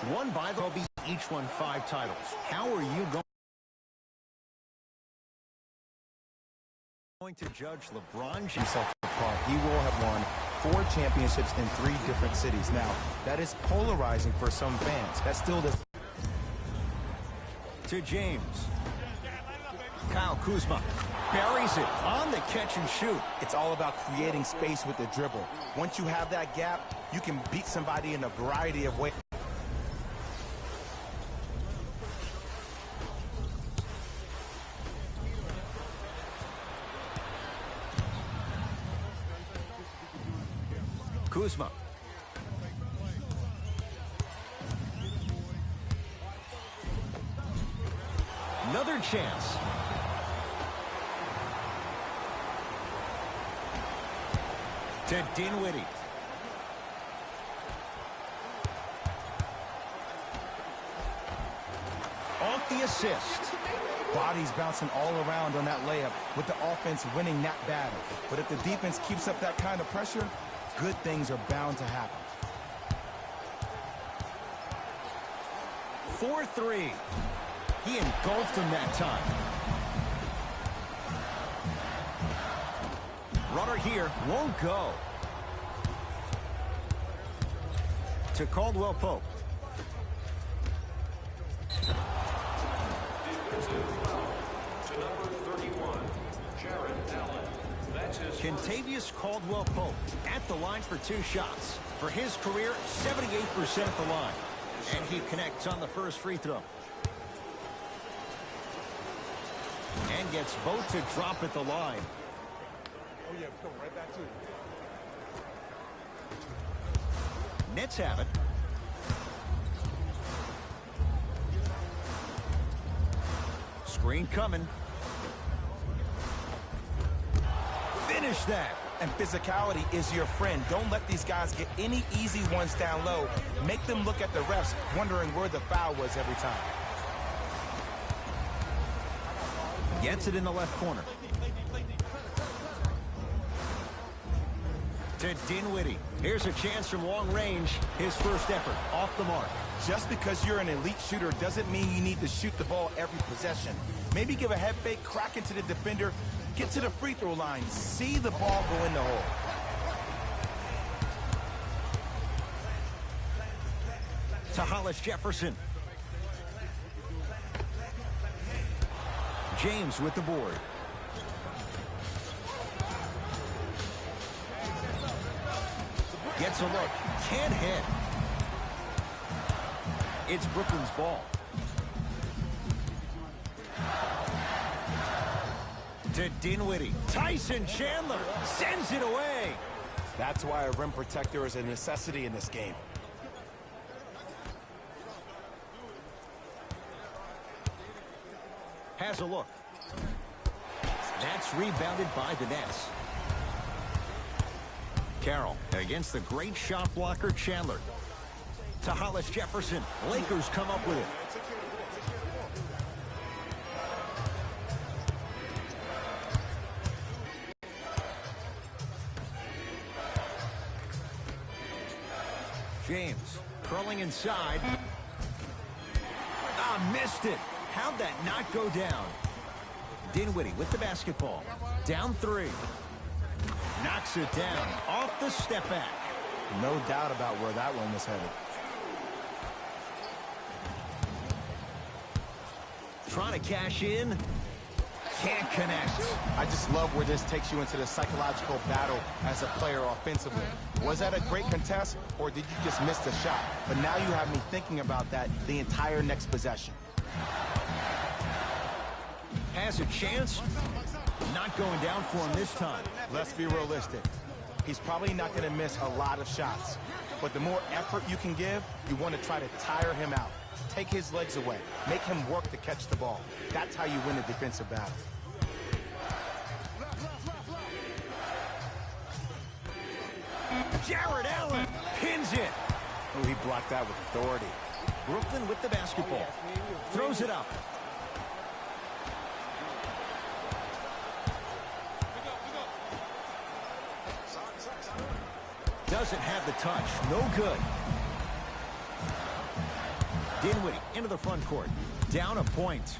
Won by the Kobe, each won 5 titles. How are you going to judge LeBron himself apart? He will have won 4 championships in 3 different cities. Now, that is polarizing for some fans. That still does. To James. Kyle Kuzma buries it on the catch and shoot. It's all about creating space with the dribble. Once you have that gap, you can beat somebody in a variety of ways. Kuzma. Another chance. To Dinwiddie. Off the assist. Bodies bouncing all around on that layup with the offense winning that battle. But if the defense keeps up that kind of pressure, good things are bound to happen. 4-3. He engulfed him that time. Runner here won't go. To Caldwell Pope. Kentavious Caldwell Pope at the line for 2 shots. For his career, 78% at the line. And he connects on the first free throw. And gets both to drop at the line. Oh, yeah, come right back to it. Nets have it. Screen coming. Finish that. And physicality is your friend. Don't let these guys get any easy ones down low. Make them look at the refs, wondering where the foul was every time. Gets it in the left corner. To Dinwiddie. Here's a chance from long range. His first effort off the mark. Just because you're an elite shooter doesn't mean you need to shoot the ball every possession. Maybe give a head fake, crack into the defender, get to the free throw line, see the ball go in the hole. To Hollis Jefferson. James with the board. Gets a look. Can't hit. It's Brooklyn's ball. To Dinwiddie. Tyson Chandler sends it away. That's why a rim protector is a necessity in this game. Has a look. That's rebounded by the Nets. Carroll against the great shot blocker Chandler. To Hollis Jefferson. Lakers come up with it. James curling inside. Missed it. How'd that not go down? Dinwiddie with the basketball. Down 3. Knocks it down off the step back. No doubt about where that one was headed. Trying to cash in. Can't connect. I just love where this takes you into the psychological battle as a player offensively. Was that a great contest, or did you just miss the shot? But now you have me thinking about that the entire next possession. Has a chance. Not going down for him this time. Let's be realistic. He's probably not going to miss a lot of shots. But the more effort you can give, you want to try to tire him out. Take his legs away. Make him work to catch the ball. That's how you win a defensive battle. Jared Allen pins it. Oh, he blocked that with authority. Brooklyn with the basketball. Throws it up. Doesn't have the touch. No good. Dinwiddie into the front court. Down a point.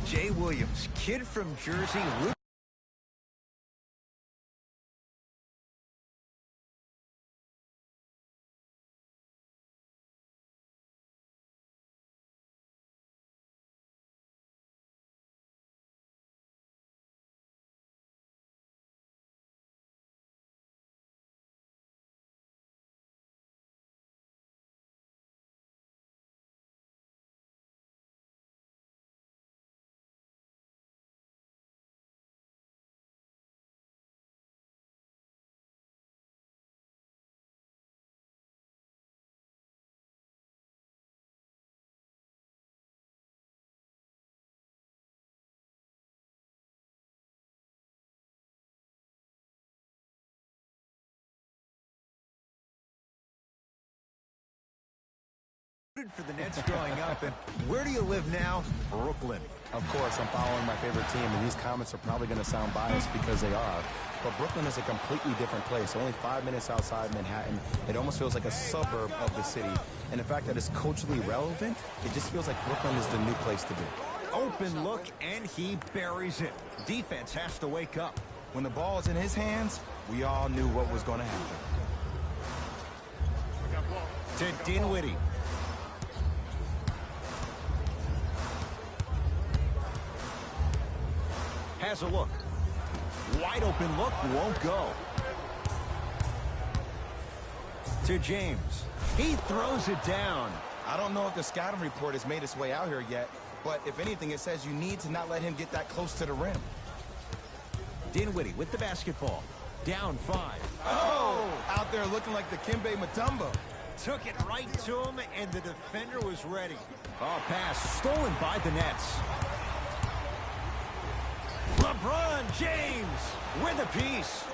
Jay Williams, kid from Jersey. For the Nets growing up, and where do you live now? Brooklyn. Of course, I'm following my favorite team, and these comments are probably going to sound biased because they are. But Brooklyn is a completely different place. Only 5 minutes outside Manhattan. It almost feels like a suburb of the city. And the fact that it's culturally relevant, it just feels like Brooklyn is the new place to be. Open look, and he buries it. Defense has to wake up. When the ball is in his hands, we all knew what was going to happen. To Dinwiddie. Has a look. Wide open look, won't go. To James. He throws it down. I don't know if the scouting report has made its way out here yet, but if anything, it says you need to not let him get that close to the rim. Dinwiddie with the basketball. Down 5. Oh! Out there looking like the Kimbe Mutombo. Took it right to him, and the defender was ready. Oh, pass stolen by the Nets. LeBron James with a piece.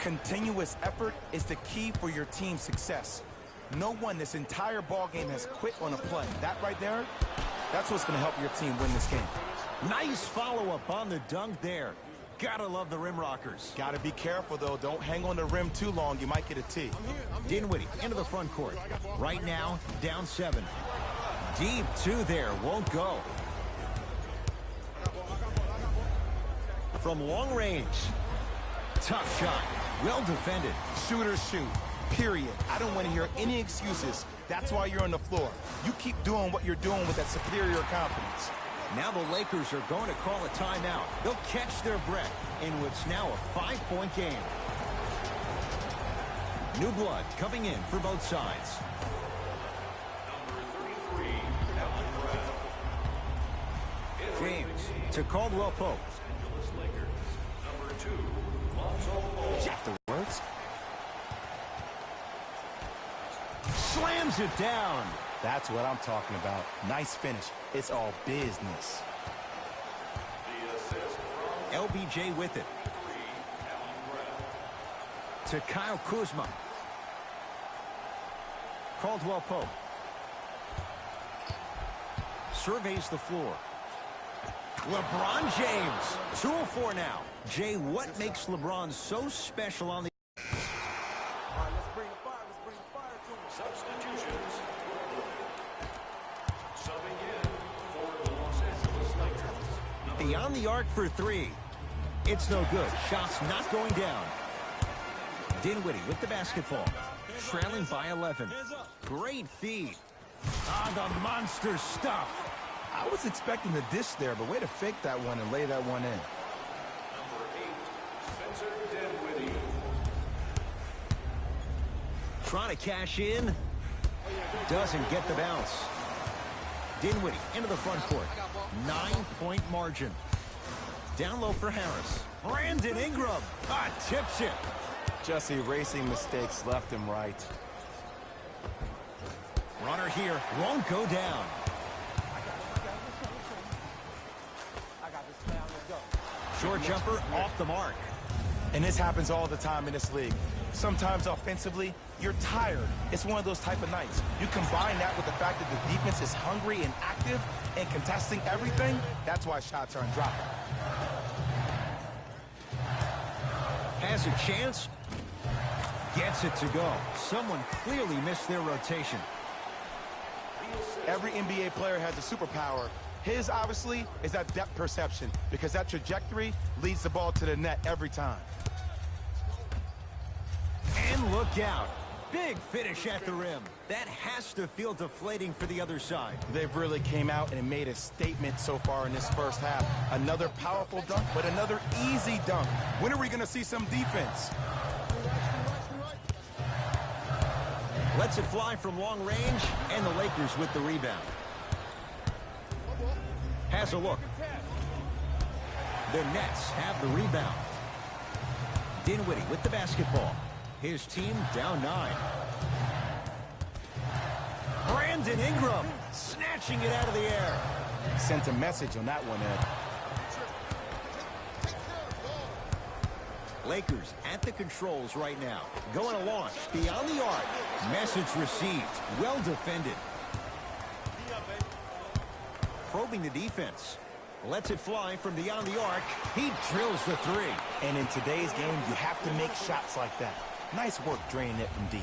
Continuous effort is the key for your team's success. No one this entire ball game has quit on a play. That right there, that's what's going to help your team win this game. Nice follow-up on the dunk there. Gotta love the rim rockers. Gotta be careful, though. Don't hang on the rim too long. You might get a tee. Dinwiddie into the front court. Right now, down 7. Deep 2 there. Won't go. From long range. Tough shot. Well defended. Shooters shoot. Period. I don't want to hear any excuses. That's why you're on the floor. You keep doing what you're doing with that superior confidence. Now the Lakers are going to call a timeout. They'll catch their breath in what's now a 5-point game. New blood coming in for both sides. James to Caldwell Pope. Afterwards, Slams it down. that's what I'm talking about. Nice finish. It's all business. LBJ with it. To Kyle Kuzma. Caldwell Pope. Surveys the floor. LeBron James. 2 of 4 now. Jay, what makes LeBron so special on the... Let's bring the fire to him. Substitutions. Subbing in for the Los Angeles Lakers. Beyond the arc for 3. It's no good. Shots not going down. Dinwiddie with the basketball. Trailing by 11. Great feed. Ah, the monster stuff. I was expecting the dish there, but way to fake that one and lay that one in. Number 8, Spencer Dinwiddie. Trying to cash in. Doesn't get the bounce. Dinwiddie into the front court. 9-point margin. Down low for Harris. Brandon Ingram. Tips it. Just erasing mistakes left and right. Runner here. Won't go down. Short jumper off the mark. And this happens all the time in this league. Sometimes offensively, you're tired. It's one of those type of nights. You combine that with the fact that the defense is hungry and active and contesting everything. That's why shots aren't dropping. Has a chance. Gets it to go. Someone clearly missed their rotation. Every NBA player has a superpower. His, obviously, is that depth perception, because that trajectory leads the ball to the net every time. And look out. Big finish at the rim. That has to feel deflating for the other side. They've really came out and made a statement so far in this first half. Another powerful dunk, but another easy dunk. When are we going to see some defense? Lets it fly from long range, and the Lakers with the rebound. Has a look. The Nets have the rebound. Dinwiddie with the basketball. His team down 9. Brandon Ingram snatching it out of the air. Sent a message on that one, Ed. Lakers at the controls right now. Going to launch beyond the arc. Message received. Well defended. Probing the defense. Lets it fly from beyond the arc. He drills the 3. And in today's game, you have to make shots like that. Nice work draining it from deep.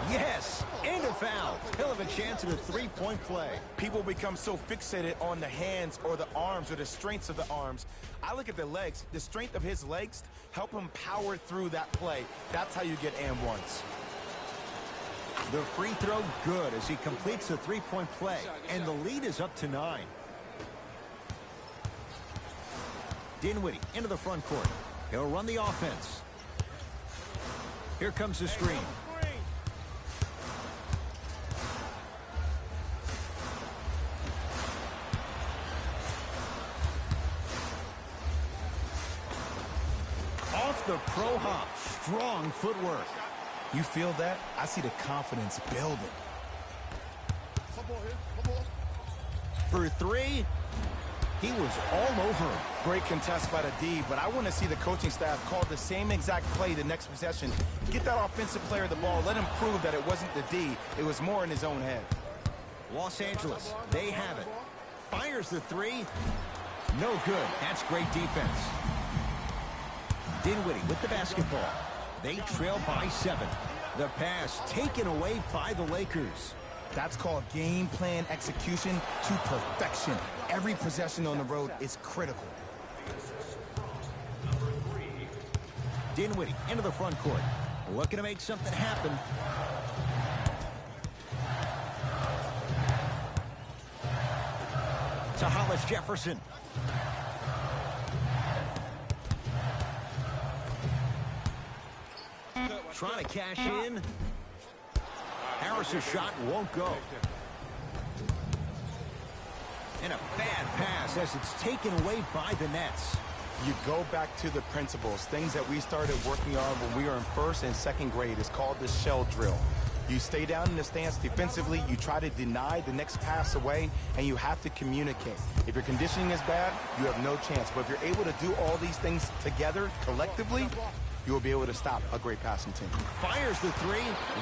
Yes, and a foul. He'll have a chance at a 3-point play. People become so fixated on the hands or the arms or the strengths of the arms. I look at the legs. The strength of his legs help him power through that play. That's how you get and ones. The free throw good as he completes the 3-point play, and the lead is up to 9. Dinwiddie into the front court. He'll run the offense. Here comes the screen. Off the pro hop. Strong footwork. You feel that? I see the confidence building. For 3, he was all over him. Great contest by the D, but I want to see the coaching staff call the same exact play the next possession. Get that offensive player the ball. Let him prove that it wasn't the D. It was more in his own head. Los Angeles, they have it. Fires the 3. No good. That's great defense. Dinwiddie with the basketball. They trail by 7. The pass taken away by the Lakers. That's called game plan execution to perfection. Every possession on the road is critical. Dinwiddie into the front court. Looking to make something happen. To Hollis Jefferson. Trying to cash in. Harris's shot won't go. And a bad pass as it's taken away by the Nets. You go back to the principles, things that we started working on when we were in 1st and 2nd grade. It's called the shell drill. You stay down in the stance defensively, you try to deny the next pass away, and you have to communicate. If your conditioning is bad, you have no chance. But if you're able to do all these things together, collectively, you will be able to stop a great passing team. Fires the 3.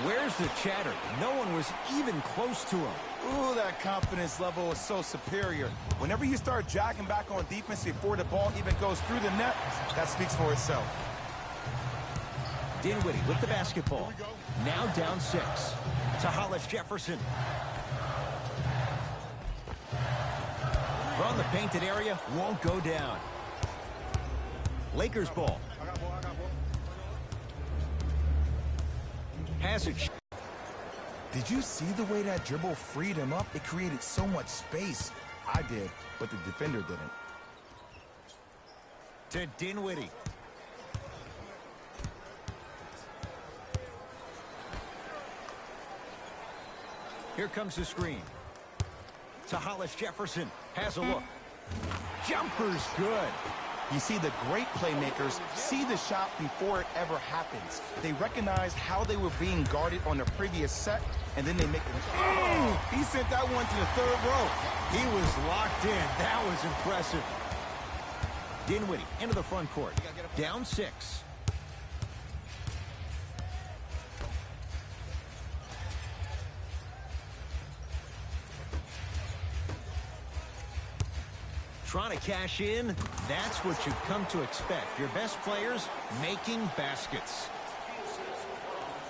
Where's the chatter? No one was even close to him. Ooh, that confidence level is so superior. Whenever you start jogging back on defense before the ball even goes through the net, that speaks for itself. Dinwiddie with the basketball. Now down 6. To Hollis Jefferson. From the painted area, won't go down. Lakers ball. Has it. Did you see the way that dribble freed him up? It created so much space. I did, but the defender didn't. To Dinwiddie. Here comes the screen. To Hollis Jefferson. Has a look. Jumper's good. You see, the great playmakers see the shot before it ever happens. They recognize how they were being guarded on the previous set, and then they make them. Oh, he sent that one to the 3rd row. He was locked in. That was impressive. Dinwiddie into the front court. Down 6. Trying to cash in, that's what you've come to expect. Your best players making baskets.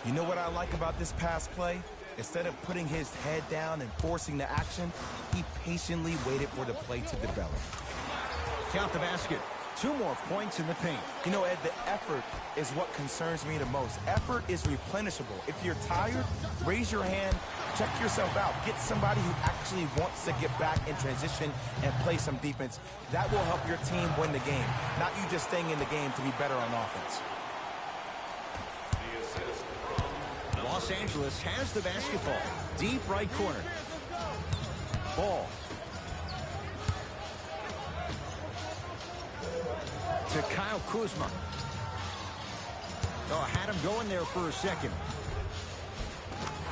You know what I like about this pass play? Instead of putting his head down and forcing the action, he patiently waited for the play to develop. Count the basket. 2 more points in the paint. You know, Ed, the effort is what concerns me the most. Effort is replenishable. If you're tired, raise your hand, check yourself out. Get somebody who actually wants to get back in transition and play some defense. That will help your team win the game, not you just staying in the game to be better on offense. Los Angeles has the basketball. Deep right corner. Ball. To Kyle Kuzma. Oh, had him going there for a second.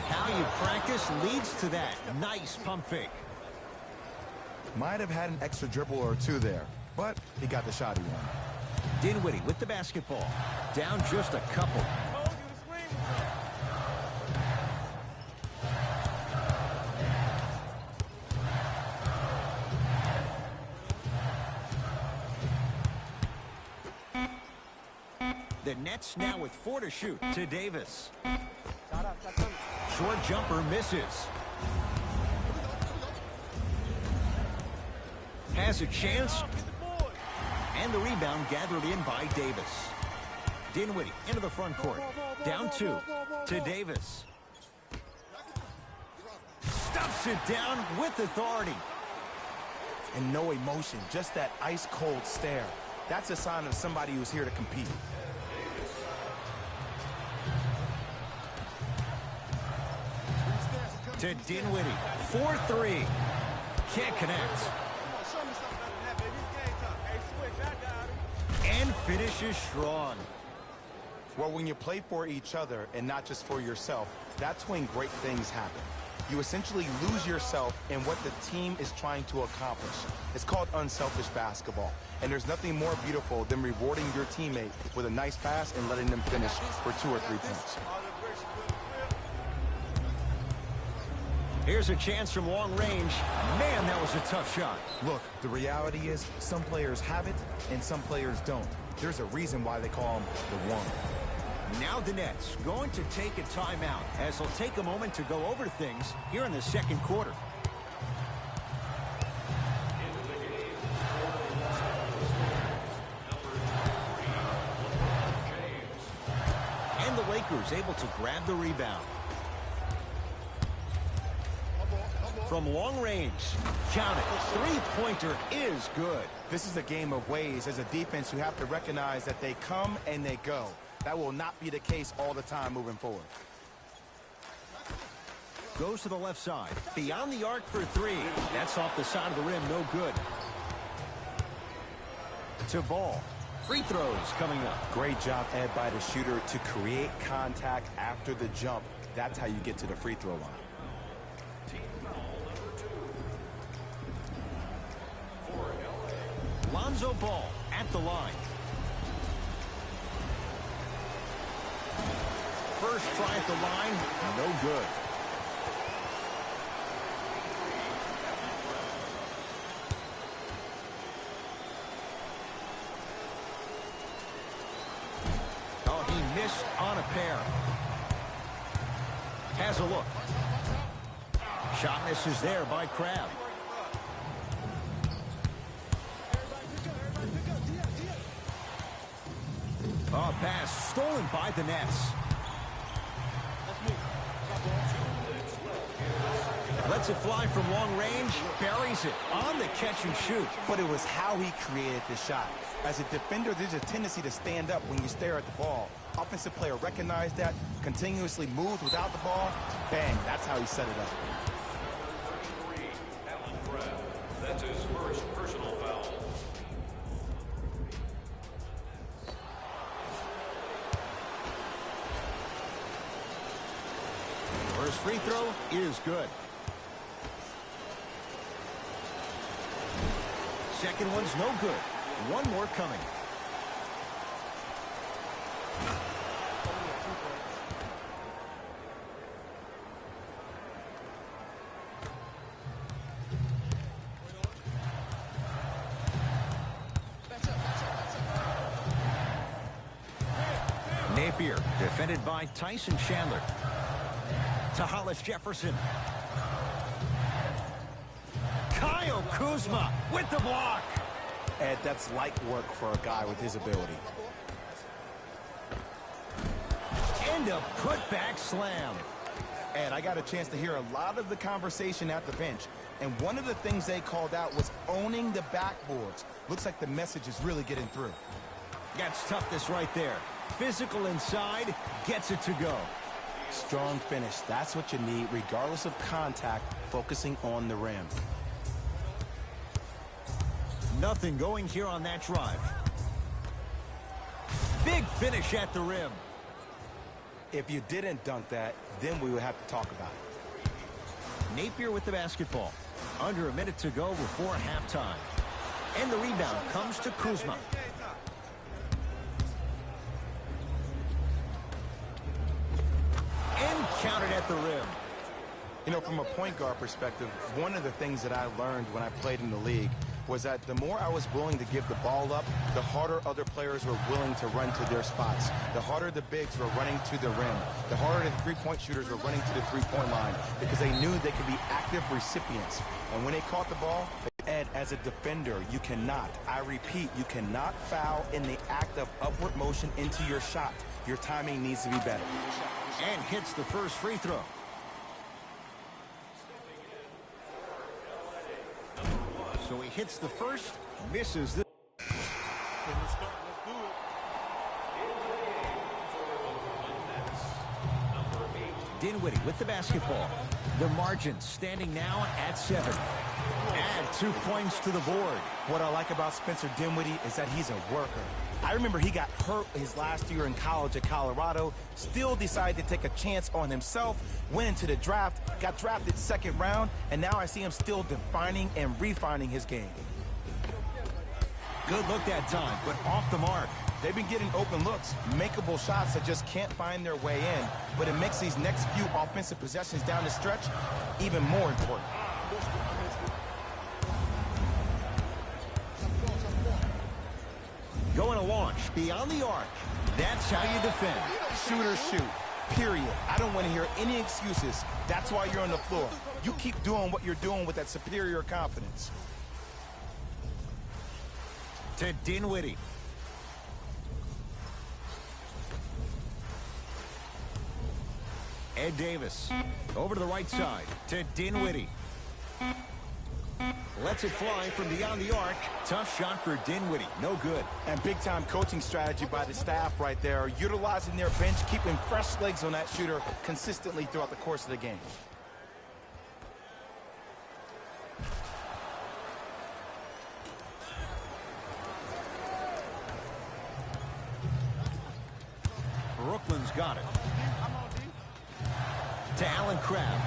How you practice leads to that. Nice pump fake. Might have had an extra dribble or two there, but he got the shot he wanted. Dinwiddie with the basketball. Down just a couple. The Nets now with 4 to shoot to Davis. Short jumper misses. Has a chance. And the rebound gathered in by Davis. Dinwiddie into the front court. Down 2 to Davis. Stuffs it down with authority. And no emotion, just that ice-cold stare. That's a sign of somebody who's here to compete. To Dinwiddie. 4-3. Can't connect. And finishes strong. Well, when you play for each other and not just for yourself, that's when great things happen. You essentially lose yourself in what the team is trying to accomplish. It's called unselfish basketball. And there's nothing more beautiful than rewarding your teammate with a nice pass and letting them finish for 2 or 3 points. Here's a chance from long range. Man, that was a tough shot. Look, the reality is some players have it and some players don't. There's a reason why they call them the one. Now the Nets going to take a timeout as they'll take a moment to go over things here in the second quarter. And the Lakers able to grab the rebound. From long range, count it, 3-pointer is good. This is a game of ways. As a defense, you have to recognize that they come and they go. That will not be the case all the time moving forward. Goes to the left side, beyond the arc for 3. That's off the side of the rim, no good. To Ball. Free throws coming up. Great job, Ed, by the shooter to create contact after the jump. That's how you get to the free throw line. Lonzo Ball at the line. First try at the line, no good. Oh, he missed on a pair. Has a look. Shot misses there by Crabbe. Oh, pass stolen by the Nets. Lets it fly from long range, buries it on the catch and shoot. But it was how he created the shot. As a defender, there's a tendency to stand up when you stare at the ball. Offensive player recognized that, continuously moved without the ball. Bang, that's how he set it up. That's his first personal foul. First free throw is good. Second one's no good. One more coming. Napier, defended by Tyson Chandler. To Hollis Jefferson. Kyle Kuzma with the block. Ed, that's light work for a guy with his ability. And a putback slam. And I got a chance to hear a lot of the conversation at the bench. And one of the things they called out was owning the backboards. Looks like the message is really getting through. That's toughness right there. Physical inside, gets it to go. Strong finish. That's what you need, regardless of contact, focusing on the rim. Nothing going here on that drive. Big finish at the rim. If you didn't dunk that, then we would have to talk about it. Napier with the basketball. Under a minute to go before halftime. And the rebound comes to Kuzma. And counted at the rim. You know, from a point guard perspective, one of the things that I learned when I played in the league was that the more I was willing to give the ball up, the harder other players were willing to run to their spots. The harder the bigs were running to the rim. The harder the three-point shooters were running to the three-point line because they knew they could be active recipients. And when they caught the ball, Ed, as a defender, you cannot, I repeat, you cannot foul in the act of upward motion into your shot. Your timing needs to be better. And hits the first free throw. So he hits the first, misses the... Dinwiddie with the basketball. The margin standing now at 7. Add 2 points to the board. What I like about Spencer Dinwiddie is that he's a worker. I remember he got hurt his last year in college at Colorado, still decided to take a chance on himself, went into the draft, got drafted second round, and now I see him still defining and refining his game. Good look that time, but off the mark. They've been getting open looks, makeable shots that just can't find their way in, but it makes these next few offensive possessions down the stretch even more important. Going to launch beyond the arc. That's how you defend. Shooters shoot, period. I don't want to hear any excuses. That's why you're on the floor. You keep doing what you're doing with that superior confidence. To Dinwiddie. Ed Davis. Over to the right side. To Dinwiddie. Lets it fly from beyond the arc. Tough shot for Dinwiddie. No good. And big-time coaching strategy by the staff right there, utilizing their bench, keeping fresh legs on that shooter consistently throughout the course of the game. Brooklyn's got it. To Allen Crabbe.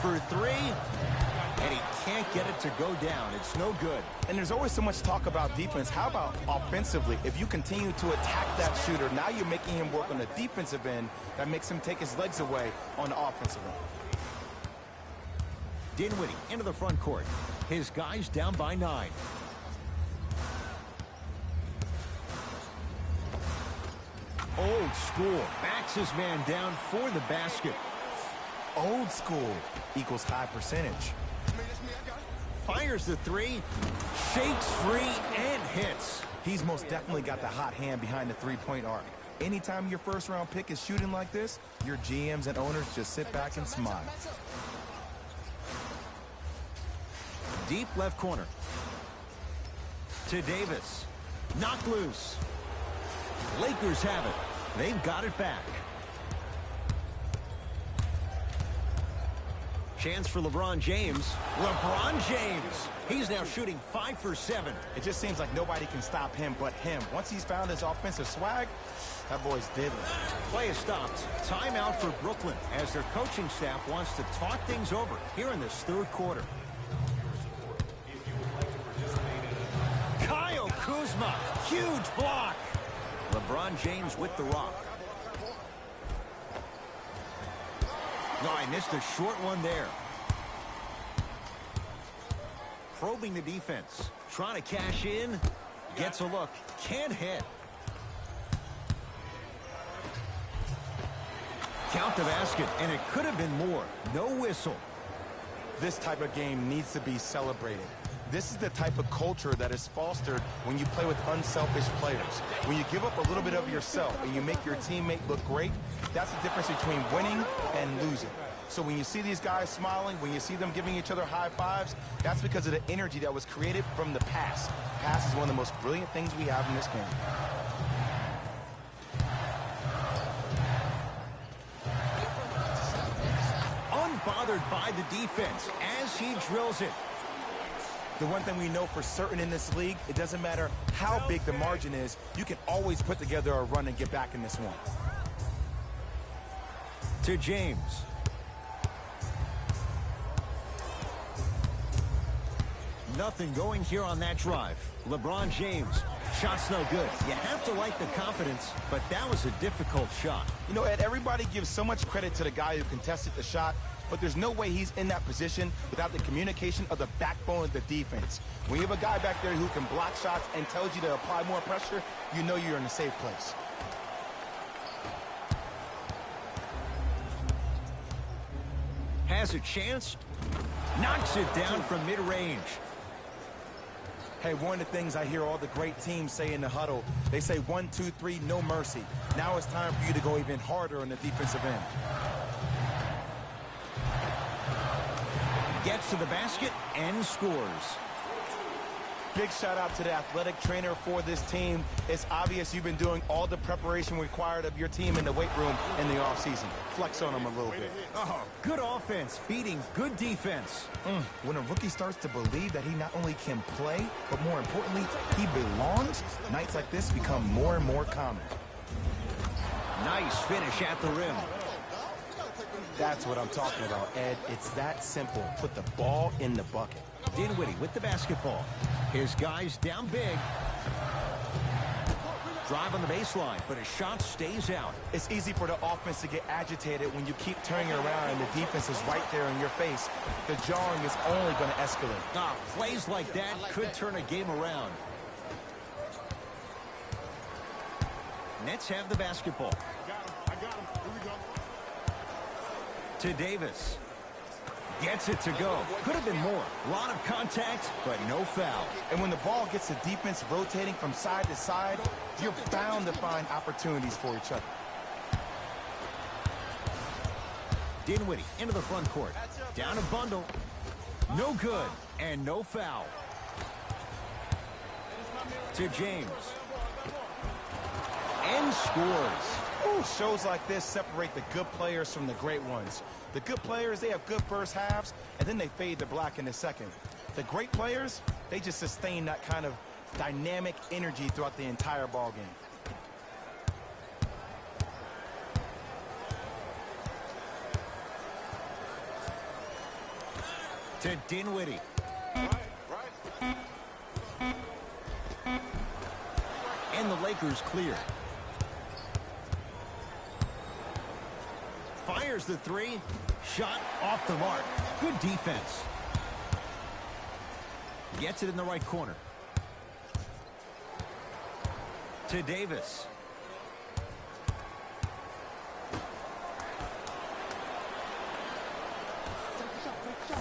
For 3, and he can't get it to go down. It's no good. And there's always so much talk about defense. How about offensively? If you continue to attack that shooter, now you're making him work on the defensive end. That makes him take his legs away on the offensive end. Dinwiddie into the front court. His guys down by 9. Old school. Backs his man down for the basket. Old school equals high percentage. Fires the 3. Shakes free and hits. He's most definitely got the hot hand behind the three-point arc. Anytime your first-round pick is shooting like this, your GMs and owners just sit back and smile. Deep left corner. To Davis. Knocked loose. Lakers have it. They've got it back. Chance for LeBron James. LeBron James. He's now shooting 5 for 7. It just seems like nobody can stop him but him. Once he's found his offensive swag, that boy's deadly. Play is stopped. Timeout for Brooklyn as their coaching staff wants to talk things over here in this third quarter. Kyle Kuzma. Huge block. LeBron James with the rock. No, I missed a short one there. Probing the defense. Trying to cash in. Gets a look. Can't hit. Count the basket, and it could have been more. No whistle. This type of game needs to be celebrated. This is the type of culture that is fostered when you play with unselfish players. When you give up a little bit of yourself and you make your teammate look great, that's the difference between winning and losing. So when you see these guys smiling, when you see them giving each other high fives, that's because of the energy that was created from the pass. Pass is one of the most brilliant things we have in this game. Unbothered by the defense as he drills it. The one thing we know for certain in this league, it doesn't matter how big the margin is, you can always put together a run and get back in this one. To James. Nothing going here on that drive. LeBron James. Shot's no good. You have to like the confidence, but that was a difficult shot. You know, Ed, everybody gives so much credit to the guy who contested the shot, but there's no way he's in that position without the communication of the backbone of the defense. When you have a guy back there who can block shots and tells you to apply more pressure, you know you're in a safe place. Has a chance. Knocks it down from mid-range. Hey, one of the things I hear all the great teams say in the huddle, they say 1, 2, 3, no mercy. Now it's time for you to go even harder on the defensive end. Gets to the basket and scores. Big shout out to the athletic trainer for this team. It's obvious you've been doing all the preparation required of your team in the weight room in the offseason. Flex on them a little bit. Oh, good offense, beating good defense. When a rookie starts to believe that he not only can play, but more importantly, he belongs, nights like this become more and more common. Nice finish at the rim. That's what I'm talking about, Ed. It's that simple. Put the ball in the bucket. Dinwiddie with the basketball. His guys down big. Drive on the baseline, but his shot stays out. It's easy for the offense to get agitated when you keep turning it around and the defense is right there in your face. The jarring is only going to escalate. Plays like that could turn a game around. Nets have the basketball. I got him. Here we go. To Davis. Gets it to go. Could have been more. A lot of contact, but no foul. And when the ball gets the defense rotating from side to side, you're bound to find opportunities for each other. Dinwiddie into the front court. Down a bundle. No good. And no foul. To James. And scores. Ooh, shows like this separate the good players from the great ones. The good players, they have good first halves, and then they fade to black in the second. The great players, they just sustain that kind of dynamic energy throughout the entire ball game. To Dinwiddie. And the Lakers clear. Fires the three. Shot off the mark. Good defense. Gets it in the right corner. To Davis.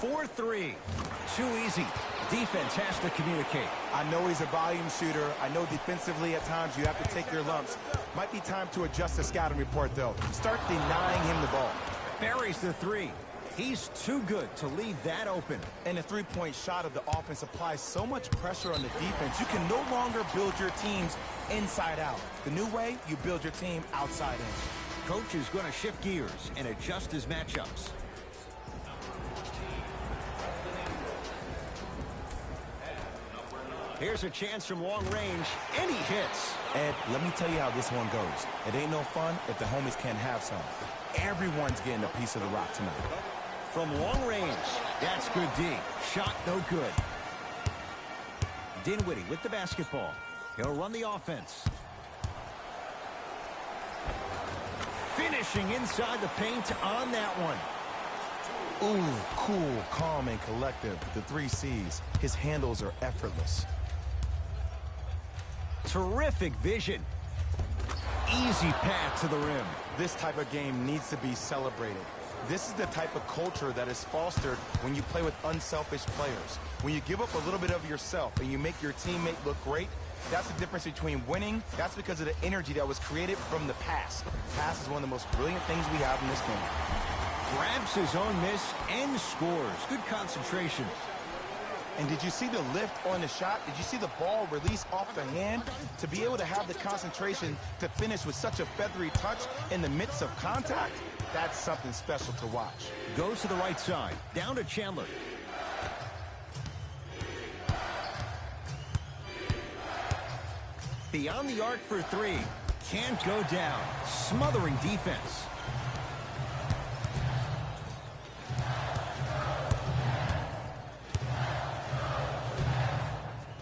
For three. Too easy. Defense has to communicate. I know he's a volume shooter. I know defensively at times you have to take your lumps. Might be time to adjust the scouting report, though. Start denying him the ball. Buries the three. He's too good to leave that open. And the three-point shot of the offense applies so much pressure on the defense, you can no longer build your teams inside out. The new way, you build your team outside in. Coach is going to shift gears and adjust his matchups. Here's a chance from long range, and he hits. Ed, let me tell you how this one goes. It ain't no fun if the homies can't have some. Everyone's getting a piece of the rock tonight. From long range, that's good D. Shot no good. Dinwiddie with the basketball. He'll run the offense. Finishing inside the paint on that one. Ooh, cool, calm, and collective. The 3 C's. His handles are effortless. Terrific vision. Easy path to the rim. This type of game needs to be celebrated. This is the type of culture that is fostered when you play with unselfish players. When you give up a little bit of yourself and you make your teammate look great, that's the difference between winning. That's because of the energy that was created from the pass. Pass is one of the most brilliant things we have in this game. Grabs his own miss and scores. Good concentration. And did you see the lift on the shot? Did you see the ball release off the hand? To be able to have the concentration to finish with such a feathery touch in the midst of contact, that's something special to watch. Goes to the right side. Down to Chandler. Beyond the arc for three. Can't go down. Smothering defense.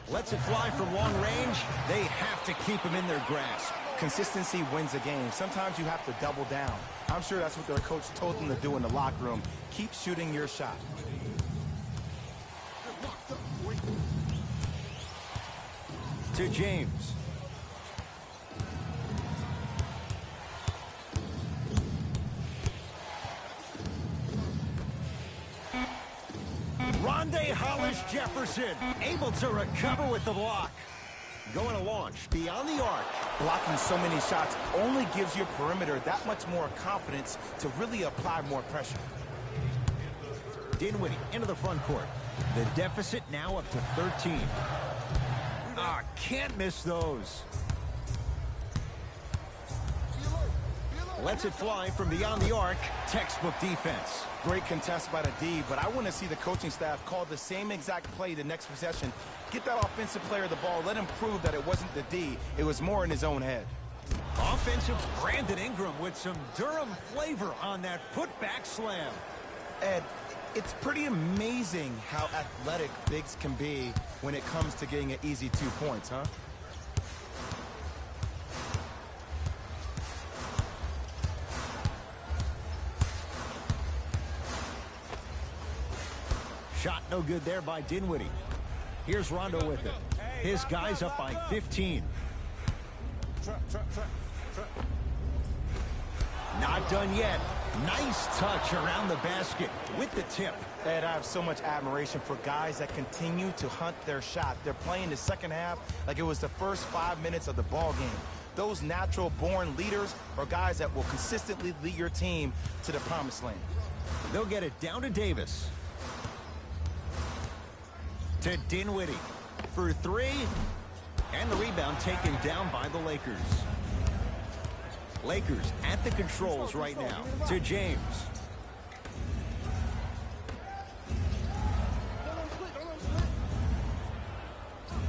Lets it fly from long range. They have to keep him in their grasp. Consistency wins a game. Sometimes you have to double down. I'm sure that's what their coach told them to do in the locker room. Keep shooting your shot. To James. Rondé Hollis-Jefferson able to recover with the block. Going to launch beyond the arc. Blocking so many shots only gives your perimeter that much more confidence to really apply more pressure. Dinwiddie into the front court. The deficit now up to 13. Can't miss those. Lets it fly from beyond the arc. Textbook defense. Great contest by the D, but I want to see the coaching staff call the same exact play the next possession. Get that offensive player the ball. Let him prove that it wasn't the D. It was more in his own head. Offensive Brandon Ingram with some Durham flavor on that putback slam. Ed, it's pretty amazing how athletic bigs can be when it comes to getting an easy 2 points, huh? Shot no good there by Dinwiddie. Here's Rondo with it. His guy's up by 15. Not done yet. Nice touch around the basket with the tip. Ed, I have so much admiration for guys that continue to hunt their shot. They're playing the second half like it was the first 5 minutes of the ball game. Those natural-born leaders are guys that will consistently lead your team to the promised land. They'll get it down to Davis. To Dinwiddie for three. And the rebound taken down by the Lakers. Lakers at the controls right now. To James.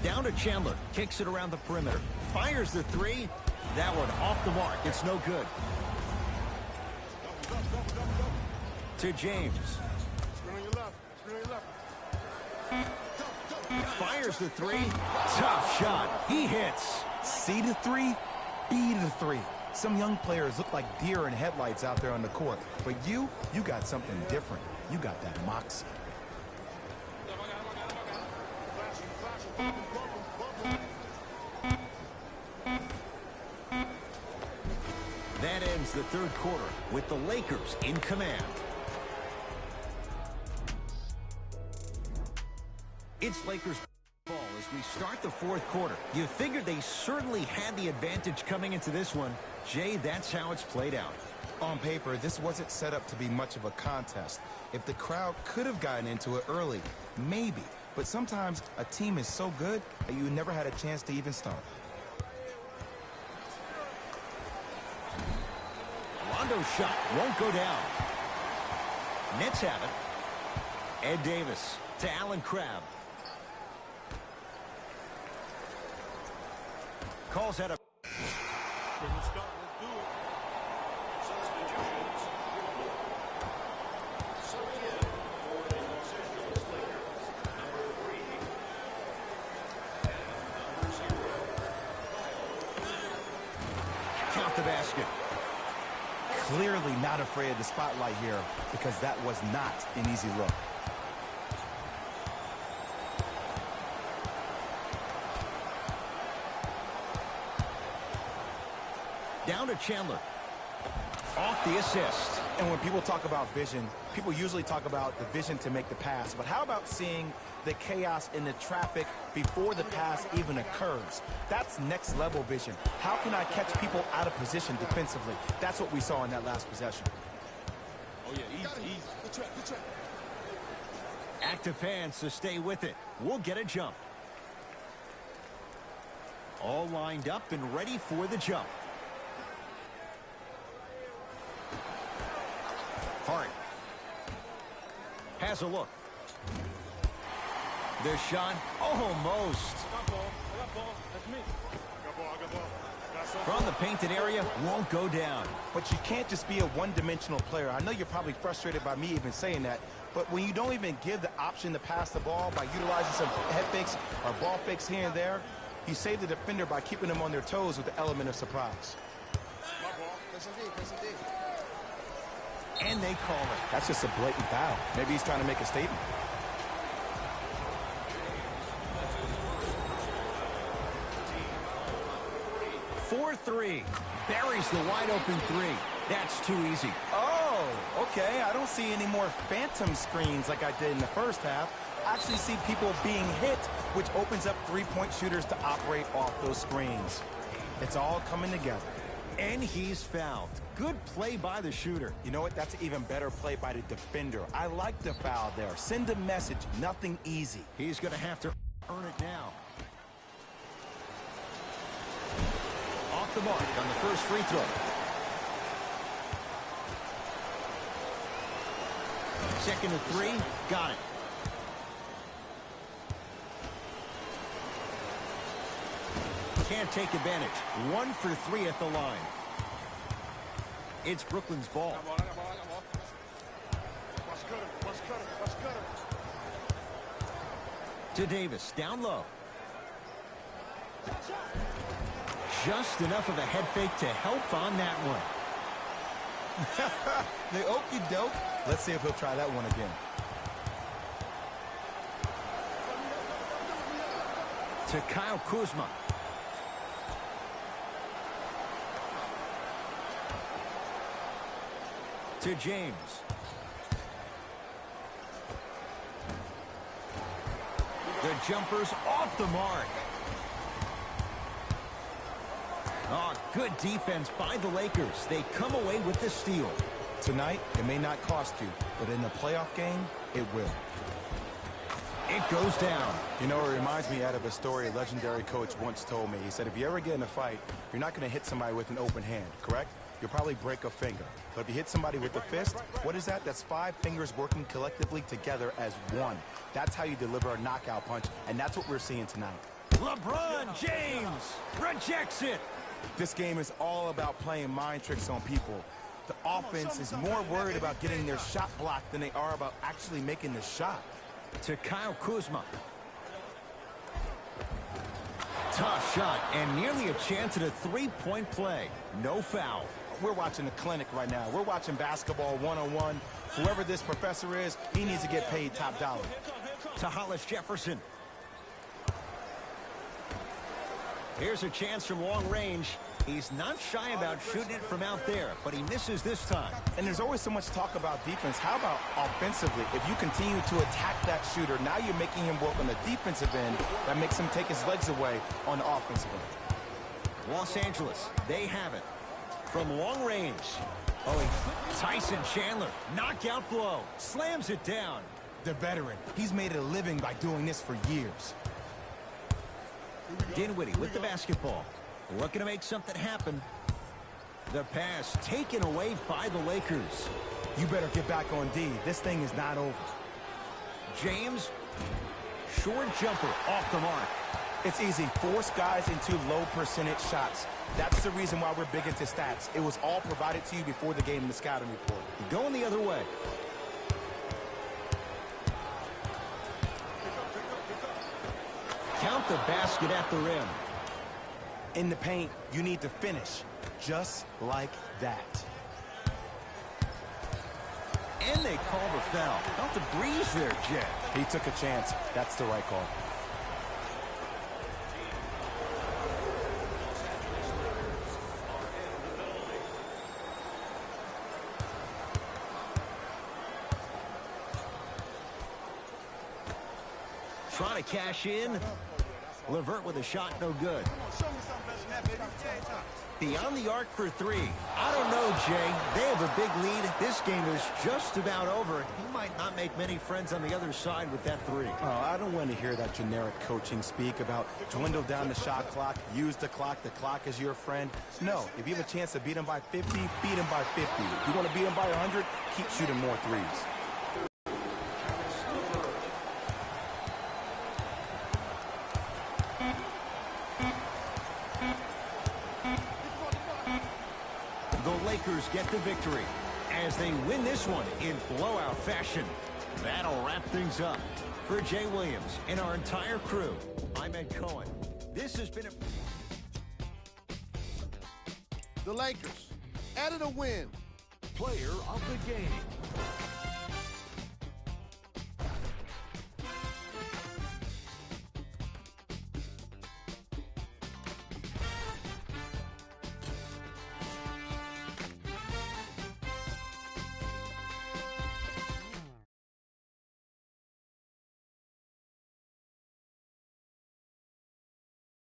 Down to Chandler. Kicks it around the perimeter. Fires the three. That one off the mark. It's no good. To James. Fires the three. Tough shot. He hits. C to three, B to three. Some young players look like deer in headlights out there on the court. But you got something different. You got that moxie. That ends the third quarter with the Lakers in command. It's Lakers ball as we start the fourth quarter. You figured they certainly had the advantage coming into this one. Jay, that's how it's played out. On paper, this wasn't set up to be much of a contest. If the crowd could have gotten into it early, maybe. But sometimes a team is so good that you never had a chance to even start. Rondo's shot won't go down. Nets have it. Ed Davis to Allen Crabbe. Calls out a... From the start, let's do it. Substitutions. Subbing in for the Los Angeles Lakers, number 3 and number 0. Count the basket. Clearly not afraid of the spotlight here because that was not an easy look. Down to Chandler. Off the assist. And when people talk about vision, people usually talk about the vision to make the pass. But how about seeing the chaos in the traffic before the pass even occurs? That's next level vision. How can I catch people out of position defensively? That's what we saw in that last possession. Oh, yeah, easy. Good track. Active hands to stay with it. We'll get a jump. All lined up and ready for the jump. Hart has a look. The shot almost. I got ball. That's me. I got ball. From the painted area, won't go down. But you can't just be a one-dimensional player. I know you're probably frustrated by me even saying that, but when you don't even give the option to pass the ball by utilizing some head fakes or ball fakes here and there, you save the defender by keeping them on their toes with the element of surprise. My ball. And they call it. That's just a blatant foul. Maybe he's trying to make a statement. For 3. Buries the wide open 3. That's too easy. Oh, okay. I don't see any more phantom screens like I did in the first half. I actually see people being hit, which opens up three-point shooters to operate off those screens. It's all coming together. And he's fouled. Good play by the shooter. You know what? That's an even better play by the defender. I like the foul there. Send a message. Nothing easy. He's going to have to earn it now. Off the mark on the first free throw. Second to 3. Got it. Can't take advantage. 1 for 3 at the line. It's Brooklyn's ball. I got ball. Watch cutter. To Davis, down low. Just enough of a head fake to help on that one. The okey doke. Let's see if he'll try that one again. To Kyle Kuzma. To James. The jumper's off the mark. Oh, good defense by the Lakers. They come away with the steal. Tonight, it may not cost you, but in the playoff game, it will. It goes down. You know, it reminds me out of a story a legendary coach once told me. He said, if you ever get in a fight, you're not going to hit somebody with an open hand, correct? You'll probably break a finger. But if you hit somebody with a fist, what is that? That's 5 fingers working collectively together as one. That's how you deliver a knockout punch, and that's what we're seeing tonight. LeBron James rejects it. This game is all about playing mind tricks on people. The offense is more worried about getting their shot blocked than they are about actually making the shot. To Kyle Kuzma. Tough shot and nearly a chance at a three-point play. No foul. We're watching a clinic right now. We're watching basketball one-on-one. Whoever this professor is, he needs to get paid top dollar. To Hollis Jefferson. Here's a chance from long range. He's not shy about shooting it from out there, but he misses this time. And there's always so much talk about defense. How about offensively? If you continue to attack that shooter, now you're making him work on the defensive end. That makes him take his legs away on the offensive end. Los Angeles, they have it. From long range. Oh, Tyson Chandler, knockout blow, slams it down. The veteran, he's made a living by doing this for years. Dinwiddie with the basketball. Looking to make something happen. The pass taken away by the Lakers. You better get back on D. This thing is not over. James, short jumper off the mark. It's easy. Force guys into low percentage shots. That's the reason why we're big into stats. It was all provided to you before the game in the scouting report. Going the other way. Count the basket at the rim. In the paint, you need to finish just like that. And they call the foul. Felt the breeze there, Jet. He took a chance. That's the right call. Trying to cash in. Levert with a shot, no good. Show me something better than that, baby. Game time. Beyond the arc for three. I don't know, Jay. They have a big lead. This game is just about over. He might not make many friends on the other side with that three. Oh, I don't want to hear that generic coaching speak about dwindle down the shot clock, use the clock is your friend. No, if you have a chance to beat him by 50, beat him by 50. If you want to beat him by 100, keep shooting more threes. The Lakers get the victory as they win this one in blowout fashion. That'll wrap things up. For Jay Williams and our entire crew, I'm Ed Cohen. This has been The Lakers added a win. Player of the game.